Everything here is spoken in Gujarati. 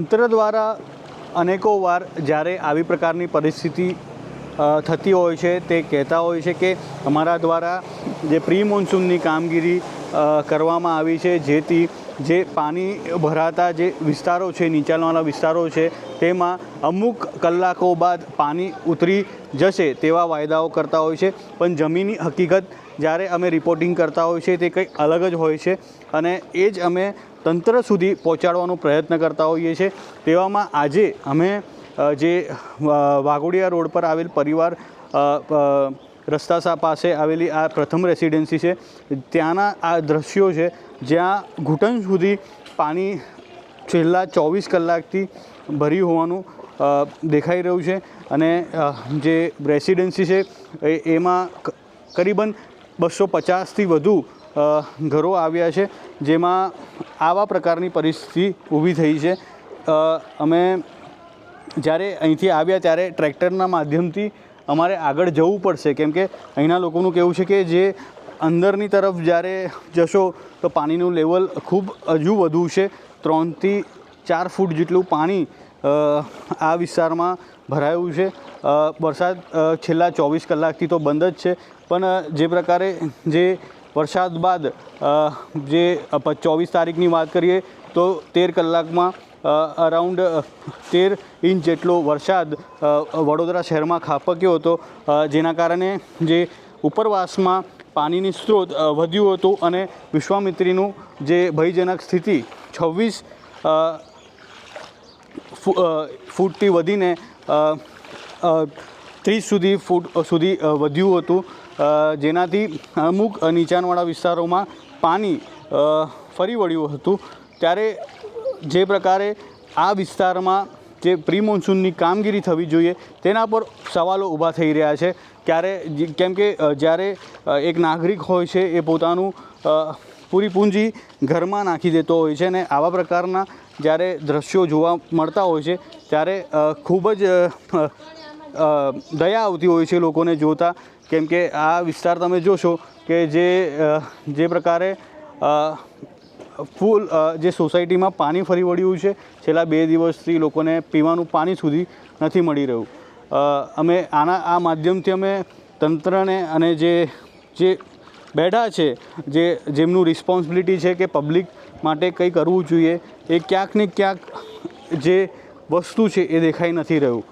તંત્ર દ્વારા અનેકો વાર જ્યારે આવી પ્રકારની પરિસ્થિતિ થતી હોય છે તે કહેતા હોય છે કે અમારા દ્વારા જે પ્રી મોન્સૂનની કામગીરી કરવામાં આવી છે, જેથી જે પાણી ભરાતા જે વિસ્તારો છે, નીચાણવાળા વિસ્તારો છે, તેમાં અમુક કલાકો બાદ પાણી ઉતરી જશે તેવા વાયદાઓ કરતા હોય છે, પણ જમીની હકીકત જ્યારે અમે રિપોર્ટિંગ કરતા હોય છે તે કંઈક અલગ જ હોય છે અને એ જ અમે તંત્ર સુધી પહોંચાડવાનો પ્રયત્ન કરતા હોઈએ છીએ। તેવામાં આજે અમે જે વાઘોડિયા રોડ પર આવેલ પરિવાર રસ્તા પાસે આવેલી આ પ્રથમ રેસિડેન્સી છે, ત્યાંના આ દ્રશ્યો છે જ્યાં ઘૂંટણ સુધી પાણી છેલ્લા 24 કલાકથી ભર્યું હોવાનું દેખાઈ રહ્યું છે અને જે રેસિડેન્સી છે એમાં કરીબન 250થી વધુ ઘરો આવ્યા છે, જેમાં આવા પ્રકારની પરિસ્થિતિ ઊભી થઈ છે। અમે જ્યારે અહીંથી આવ્યા ત્યારે ટ્રેક્ટરના માધ્યમથી અમારે આગળ જવું પડશે, કેમ કે અહીંના લોકોનું કહેવું છે કે જે અંદરની તરફ જ્યારે જશો તો પાણીનું લેવલ ખૂબ હજુ વધુ છે। 3 થી 4 ફૂટ જેટલું પાણી આ વિસ્તારમાં ભરાયું છે। વરસાદ છેલ્લા 24 કલાકથી તો બંધ જ છે, પણ જે પ્રકારે જે વરસાદ બાદ જે 24 તારીખની વાત કરીએ તો 13 કલાકમાં અરાઉન્ડ 13 ઇંચ જેટલો વરસાદ વડોદરા શહેરમાં ખાબક્યો હતો, જેના કારણે જે ઉપરવાસમાં પાણીની સ્ત્રોત વધ્યું હતું અને વિશ્વામિત્રીનું જે ભયજનક સ્થિતિ 26 ફૂટથી વધીને 30 ફૂટ સુધી વધ્યું હતું, જેનાથી અમુક નીચાણવાળા વિસ્તારોમાં પાણી ફરી વળ્યું હતું। ત્યારે જે પ્રકારે આ વિસ્તારમાં જે પ્રી મોન્સૂનની કામગીરી થવી જોઈએ તેના પર સવાલો ઊભા થઈ રહ્યા છે। કેમ કે જ્યારે એક નાગરિક હોય છે એ પોતાનું પૂરી પૂંજી ઘરમાં નાખી દેતો હોય છે અને આવા પ્રકારના જ્યારે દ્રશ્યો જોવા મળતા હોય છે ત્યારે ખૂબ જ દયા આવતી હોય છે લોકોને જોતા, કેમ કે આ વિસ્તાર તમે જોશો કે જે પ્રકારે ફૂલ જે સોસાયટીમાં પાણી ફરી વળ્યું છે, છેલ્લા 2 દિવસથી લોકોને પીવાનું પાણી સુધી નથી મળી રહ્યું। અમે આ માધ્યમથી અમે તંત્રને અને જે બેઠા છે, જેમનું રિસ્પોન્સિબિલિટી છે કે પબ્લિક માટે કંઈ કરવું જોઈએ, એ ક્યાંક ને ક્યાંક જે વસ્તુ છે એ દેખાઈ નથી રહ્યું।